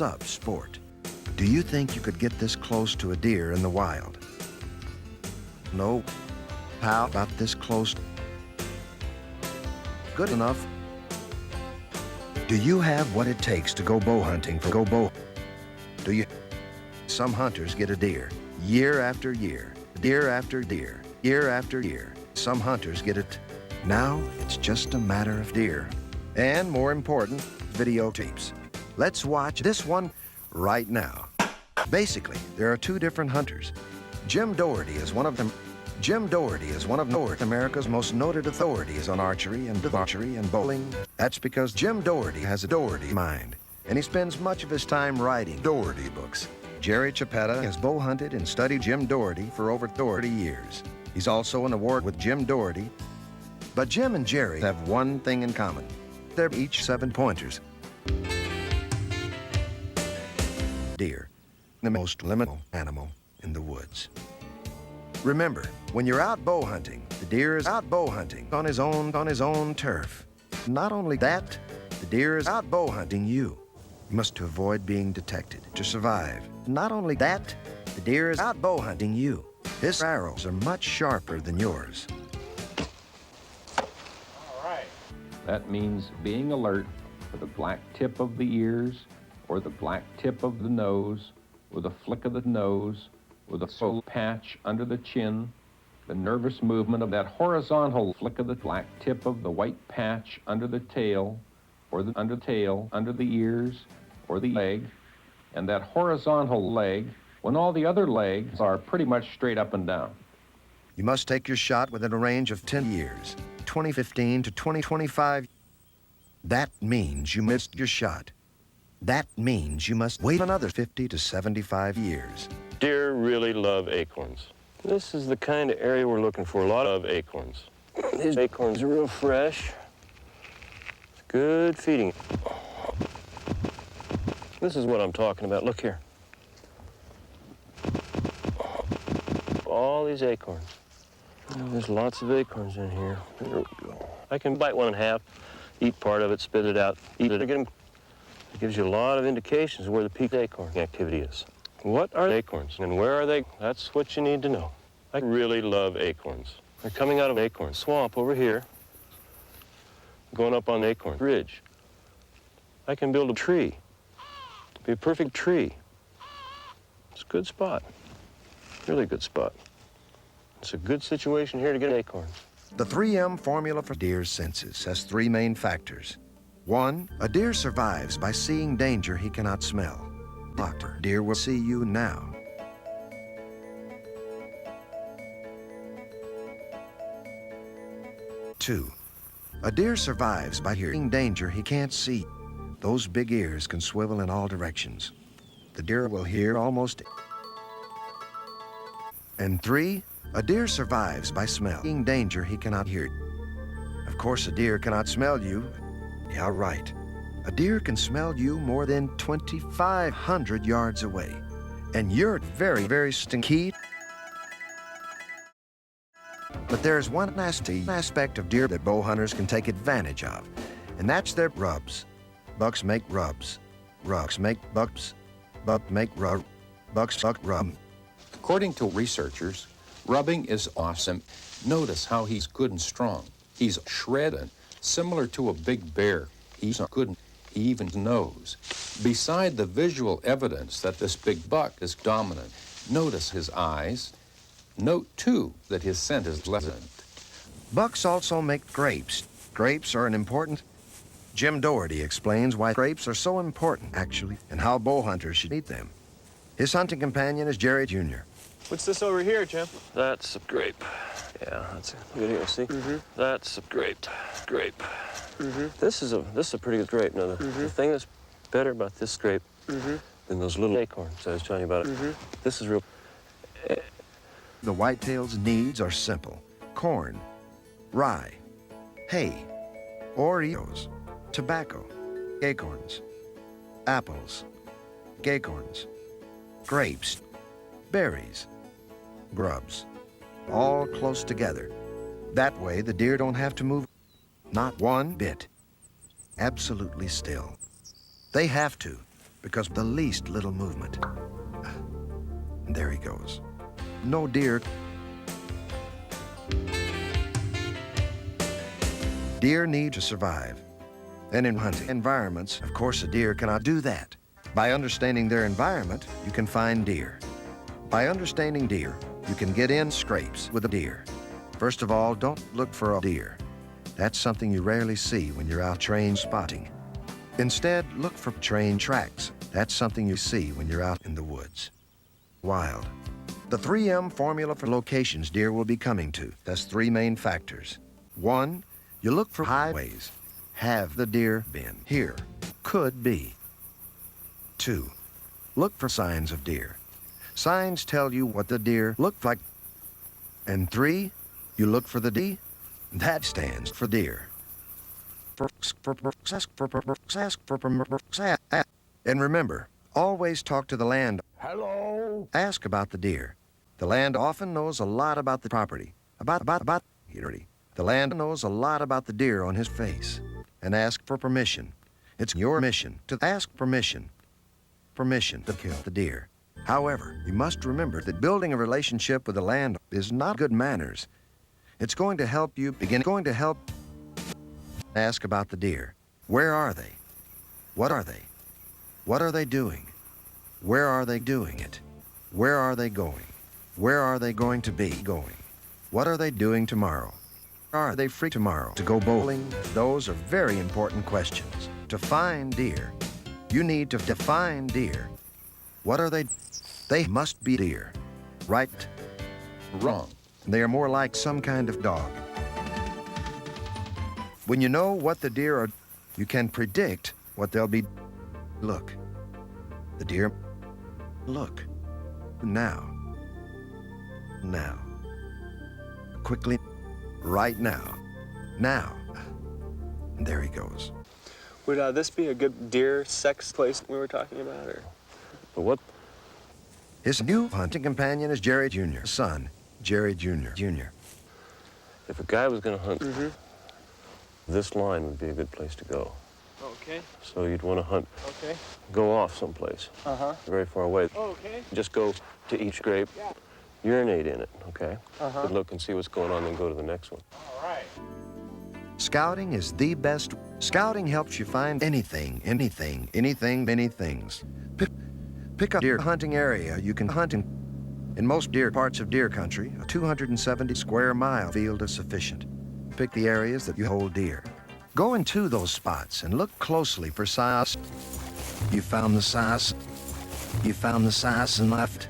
sub-sport. Do you think you could get this close to a deer in the wild? No. How about this close? Good enough. Do you have what it takes to go bow hunting for go bow? Do you? Some hunters get a deer year after year, deer after deer, year after year. Some hunters get it. Now it's just a matter of deer. And more important, videotapes. Let's watch this one right now. Basically, there are two different hunters. Jim Doherty is one of them. Jim Doherty is one of North America's most noted authorities on archery and bowling. That's because Jim Doherty has a Doherty mind, and he spends much of his time writing Doherty books. Jerry Chiappetta has bow hunted and studied Jim Doherty for over 30 years. He's also an award with Jim Doherty. But Jim and Jerry have one thing in common. They're each 7-pointers. Deer, the most liminal animal in the woods. Remember, when you're out bow hunting, the deer is out bow hunting on his own turf. Not only that, the deer is out bow hunting you. You must avoid being detected to survive. Not only that, the deer is out bow hunting you. His arrows are much sharper than yours. All right. That means being alert for the black tip of the ears, or the black tip of the nose, or the flick of the nose, or the soul patch under the chin, the nervous movement of that horizontal flick of the black tip of the white patch under the tail, or the under the ears, or the leg, and that horizontal leg when all the other legs are pretty much straight up and down. You must take your shot within a range of 10 years, 2015 to 2025. That means you missed your shot. That means you must wait another 50 to 75 years. Deer really love acorns. This is the kind of area we're looking for, a lot of acorns. These acorns are real fresh. It's good feeding. This is what I'm talking about. Look here. All these acorns. There's lots of acorns in here. There we go. I can bite one in half, eat part of it, spit it out, eat it again. It gives you a lot of indications of where the peak acorn activity is. What are acorns and where are they? That's what you need to know. I really love acorns. They're coming out of acorn swamp over here, going up on acorn ridge. I can build a tree, be a perfect tree. It's a good spot, really good spot. It's a good situation here to get acorns. The 3M formula for deer's senses has 3 main factors. 1, a deer survives by seeing danger he cannot smell. Doctor, deer will see you now. 2, a deer survives by hearing danger he can't see. Those big ears can swivel in all directions. The deer will hear almost. And 3, a deer survives by smelling danger he cannot hear. Of course, a deer cannot smell you. Yeah, right. A deer can smell you more than 2,500 yards away. And you're very, very stinky. But there's one nasty aspect of deer that bow hunters can take advantage of, and that's their rubs. Bucks make rubs. Rucks make bucks. Buck make rub. Bucks suck rub. According to researchers, rubbing is awesome. Notice how he's good and strong. He's shredded, similar to a big bear. He's a good, even nose. Beside the visual evidence that this big buck is dominant, notice his eyes. Note, too, that his scent is pleasant. Bucks also make grapes. Grapes are an important. Jim Doherty explains why grapes are so important, actually, and how bow hunters should eat them. His hunting companion is Jerry Jr. What's this over here, Jim? That's a grape. Yeah, that's a good here, see? That's a grape. Grape. This is a pretty good grape. Now, the thing that's better about this grape than those little acorns I was telling you about, this is real. The whitetail's needs are simple. Corn, rye, hay, Oreos, tobacco, acorns, apples, acorns, grapes, berries, grubs, all close together. That way the deer don't have to move, not one bit. Absolutely still. They have to. because the least little movement. There he goes. No deer. Deer need to survive. And in hunting environments, of course, a deer cannot do that. By understanding their environment, you can find deer. By understanding deer, you can get in scrapes with a deer. First of all, don't look for a deer. That's something you rarely see when you're out train spotting. Instead, look for train tracks. That's something you see when you're out in the woods. Wild. The 3M formula for locations deer will be coming to. That's three main factors. 1, you look for highways. Have the deer been here? Could be. 2, look for signs of deer. Signs tell you what the deer looked like. And 3, you look for the D. That stands for deer. And remember, always talk to the land. Hello? Ask about the deer. The land often knows a lot about the property. The land knows a lot about the deer on his face. And ask for permission. It's your mission to ask permission. Permission to kill the deer. However, you must remember that building a relationship with the land is not good manners. It's going to help you ask about the deer. Where are they? What are they? What are they doing? Where are they doing it? Where are they going? Where are they going to be going? What are they doing tomorrow? Are they free tomorrow to go bowling? Those are very important questions. To find deer, you need to define deer. What are they? They must be deer. Right? Wrong. They are more like some kind of dog. When you know what the deer are, you can predict what they'll be. Look. The deer. Look. Now. Now. Quickly. Right now. Now. And there he goes. Would this be a good deer sex place we were talking about, or? But what? His new hunting companion is Jerry Jr., son, Jerry Jr. If a guy was going to hunt, this line would be a good place to go. Okay. So you'd want to hunt, Okay. go off someplace, very far away. Okay. Just go to each scrape, urinate in it, okay? Uh-huh. And look and see what's going on, then go to the next one. All right. Scouting is the best. Scouting helps you find anything, many things. Pick a deer hunting area you can hunt in. In most deer parts of deer country, a 270 square mile field is sufficient. Pick the areas that you hold deer. Go into those spots and look closely for size. You found the size. You found the size and left.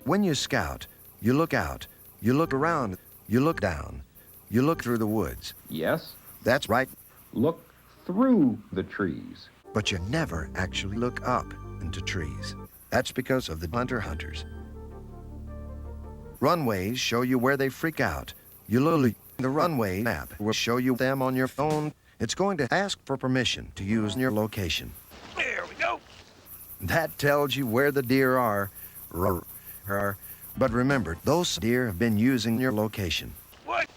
When you scout, you look out, you look around, you look down, you look through the woods. Yes, That's right, look through the trees. but you never actually look up into trees. That's because of the hunters. Runways show you where they freak out. The runway map will show you them on your phone. It's going to ask for permission to use your location. There we go. That tells you where the deer are. But remember, those deer have been using your location. What?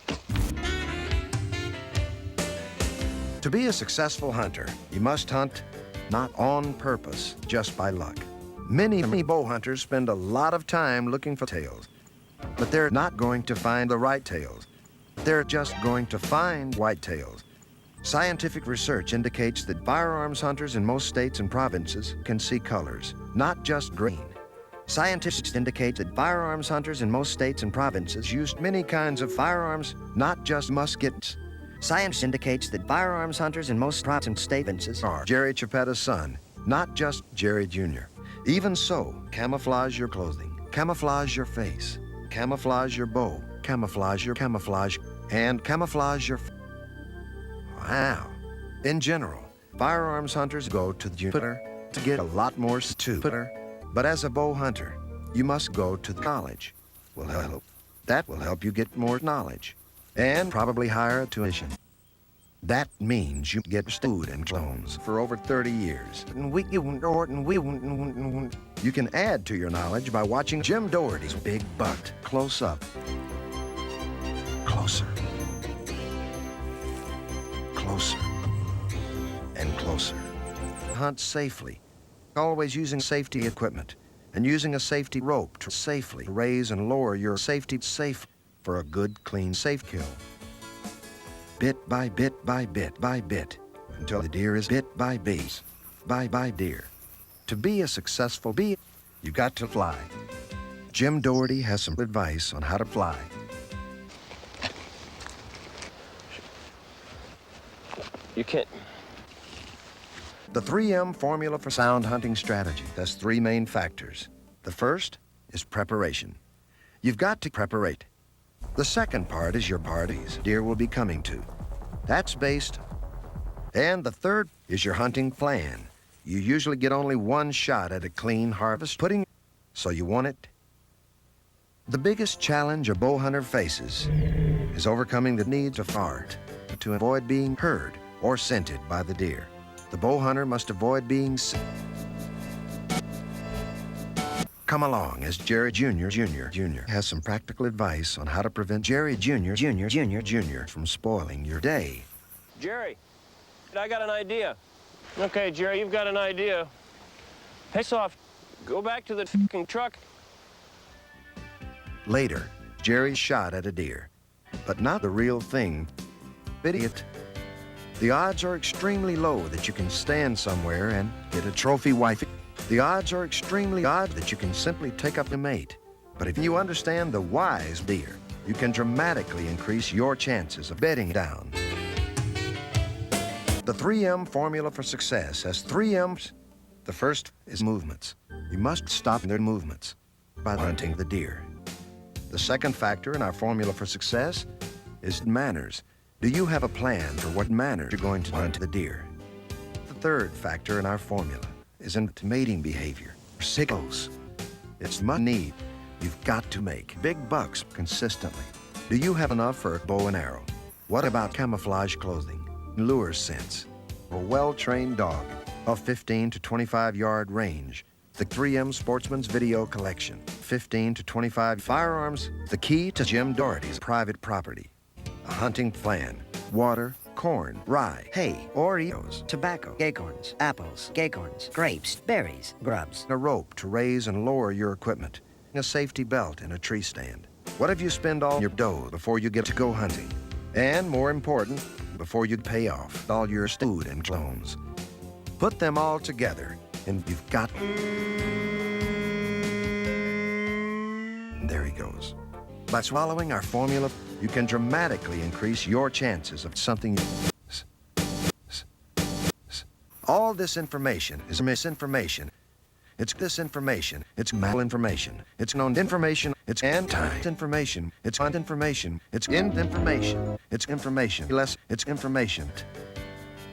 To be a successful hunter, you must hunt not on purpose, just by luck. Many bow hunters spend a lot of time looking for tails, but they're not going to find the right tails. They're just going to find whitetails. Scientific research indicates that firearms hunters in most states and provinces can see colors, not just green. Scientists indicate that firearms hunters in most states and provinces use many kinds of firearms, not just muskets. Science indicates that firearms hunters in most provinces and states are Jerry Chippetta's son, not just Jerry Jr. Even so, camouflage your clothing, camouflage your face, camouflage your bow, camouflage your camouflage, and camouflage your... Wow. In general, firearms hunters go to Jupiter to get a lot more stupider. But as a bow hunter, you must go to college. That will help you get more knowledge and probably hire a tuition. That means you get food and clones for over 30 years. You can add to your knowledge by watching Jim Doherty's Big Butt close up. Closer. Closer. And closer. Hunt safely. Always using safety equipment and using a safety rope to safely raise and lower your safety safe for a good, clean, safe kill. Bit by bit by bit by bit until the deer is bit by bees, by deer. To be a successful bee, you got to fly. Jim Doherty has some advice on how to fly. You can't. The 3M formula for sound hunting strategy has three main factors. The first is preparation. You've got to preparate. The second part is your parties deer will be coming to. That's based. And the third is your hunting plan. You usually get only one shot at a clean harvest pudding, so you want it. The biggest challenge a bow hunter faces is overcoming the need to fart to avoid being heard or scented by the deer. The bow hunter must avoid being Come along as Jerry Jr. has some practical advice on how to prevent Jerry Jr. from spoiling your day. Jerry, I got an idea. Okay, Jerry, you've got an idea. Piss off. Go back to the fucking truck. Later, Jerry shot at a deer, but not the real thing. Idiot. The odds are extremely low that you can stand somewhere and get a trophy wife. The odds are extremely odd that you can simply take up a mate. But if you understand the wise deer, you can dramatically increase your chances of bedding down. The 3M formula for success has 3 M's. The first is movements. You must stop their movements by hunting the deer. The second factor in our formula for success is manners. Do you have a plan for what manner you're going to hunt the deer? The third factor in our formula is in mating behavior. Signals. It's money. You've got to make big bucks consistently. Do you have enough for a bow and arrow? What about camouflage clothing, lure scents, or a well-trained dog of 15 to 25 yard range? The 3M Sportsman's Video Collection, 15 to 25 firearms, the key to Jim Doherty's private property. A hunting plan, water, corn, rye, hay, Oreos, tobacco, acorns, apples, acorns, grapes, berries, grubs. a rope to raise and lower your equipment, a safety belt and a tree stand. What if you spend all your dough before you get to go hunting? And more important, before you pay off all your food and clones. Put them all together and you've got... There he goes. By swallowing our formula, you can dramatically increase your chances of something. All this information is misinformation. It's disinformation. It's malinformation. It's known information. It's anti-information. It's uninformation. It's information. It's information. Less. It's information.